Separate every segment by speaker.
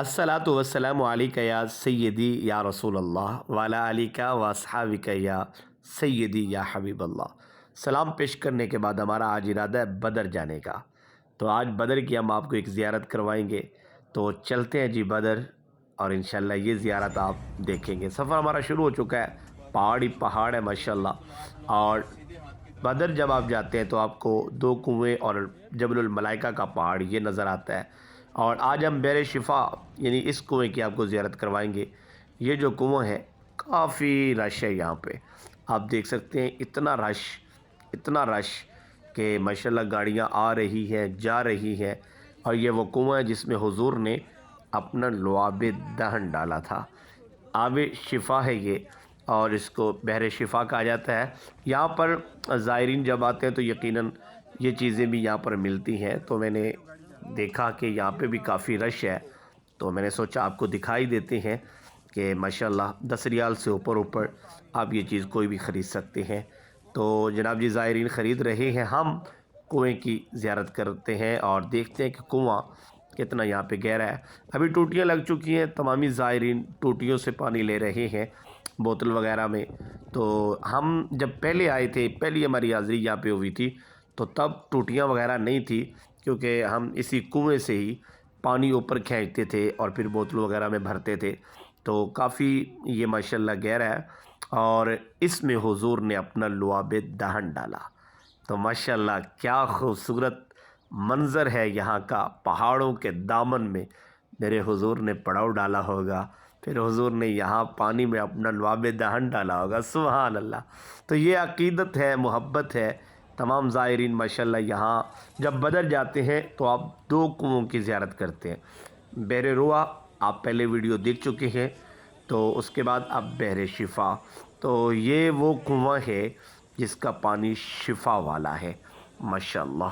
Speaker 1: الصلاۃ والسلام علیک یا سیدی یا رسول اللہ وعلی آلک و اصحابک یا سیدی یا حبیب اللہ۔ سلام پیش کرنے کے بعد ہمارا آج ارادہ ہے بدر جانے کا، تو آج بدر کی ہم آپ کو ایک زیارت کروائیں گے، تو چلتے ہیں جی بدر، اور انشاءاللہ یہ زیارت آپ دیکھیں گے۔ سفر ہمارا شروع ہو چکا ہے، پہاڑی پہاڑ ہے ماشاءاللہ، اور بدر جب آپ جاتے ہیں تو آپ کو دو کنویں اور جبل الملائکہ کا پہاڑ یہ نظر آتا ہے۔ اور آج ہم بحر شفا یعنی اس کنویں کی آپ کو زیارت کروائیں گے۔ یہ جو کنواں ہے کافی رش ہے یہاں پہ، آپ دیکھ سکتے ہیں اتنا رش کہ ماشاءاللہ گاڑیاں آ رہی ہیں جا رہی ہیں، اور یہ وہ کنواں ہے جس میں حضور نے اپنا لعاب دہن ڈالا تھا۔ آب شفا ہے یہ، اور اس کو بحر شفا کہا جاتا ہے۔ یہاں پر زائرین جب آتے ہیں تو یقیناً یہ چیزیں بھی یہاں پر ملتی ہیں، تو میں نے دیکھا کہ یہاں پہ بھی کافی رش ہے، تو میں نے سوچا آپ کو دکھائی دیتے ہیں کہ ماشاءاللہ 10 ریال سے اوپر آپ یہ چیز کوئی بھی خرید سکتے ہیں۔ تو جناب جی زائرین خرید رہے ہیں، ہم کنویں کی زیارت کرتے ہیں اور دیکھتے ہیں کہ کنواں کتنا یہاں پہ گہرا ہے۔ ابھی ٹوٹیاں لگ چکی ہیں، تمامی زائرین ٹوٹیوں سے پانی لے رہے ہیں بوتل وغیرہ میں۔ تو ہم جب پہلے آئے تھے، پہلی ہماری حاضری یہاں پہ ہوئی تھی، تو تب ٹوٹیاں وغیرہ نہیں تھی، کیونکہ ہم اسی کنویں سے ہی پانی اوپر کھینچتے تھے اور پھر بوتل وغیرہ میں بھرتے تھے۔ تو کافی یہ ماشاءاللہ گہرا ہے، اور اس میں حضور نے اپنا لعاب دہن ڈالا۔ تو ماشاءاللہ کیا خوبصورت منظر ہے یہاں کا، پہاڑوں کے دامن میں میرے حضور نے پڑاؤ ڈالا ہوگا، پھر حضور نے یہاں پانی میں اپنا لعاب دہن ڈالا ہوگا، سبحان اللہ۔ تو یہ عقیدت ہے، محبت ہے۔ تمام زائرین ماشاءاللہ یہاں جب بدر جاتے ہیں تو آپ دو کنووں کی زیارت کرتے ہیں۔ بحر روا آپ پہلے ویڈیو دیکھ چکے ہیں، تو اس کے بعد اب بحر شفا، تو یہ وہ کنواں ہے جس کا پانی شفا والا ہے ماشاءاللہ۔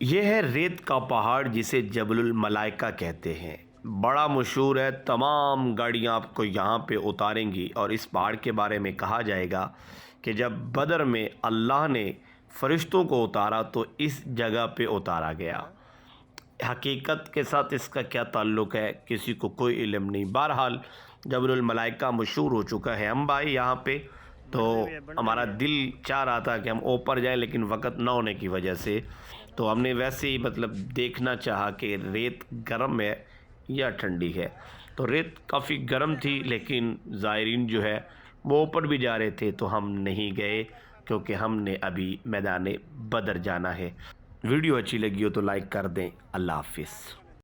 Speaker 1: یہ ہے ریت کا پہاڑ جسے جبل الملائکہ کہتے ہیں، بڑا مشہور ہے، تمام گاڑیاں آپ کو یہاں پہ اتاریں گی۔ اور اس پہاڑ کے بارے میں کہا جائے گا کہ جب بدر میں اللہ نے فرشتوں کو اتارا تو اس جگہ پہ اتارا گیا۔ حقیقت کے ساتھ اس کا کیا تعلق ہے کسی کو کوئی علم نہیں، بہرحال جبل الملائکہ مشہور ہو چکا ہے۔ ہم بھائی یہاں پہ تو ہمارا دل چاہ رہا تھا کہ ہم اوپر جائیں، لیکن وقت نہ ہونے کی وجہ سے تو ہم نے ویسے ہی دیکھنا چاہا کہ ریت گرم ہے یا ٹھنڈی ہے۔ تو ریت کافی گرم تھی، لیکن زائرین جو ہے وہ اوپر بھی جا رہے تھے، تو ہم نہیں گئے کیونکہ ہم نے ابھی میدان بدر جانا ہے۔ ویڈیو اچھی لگی ہو تو لائک کر دیں۔ اللہ حافظ۔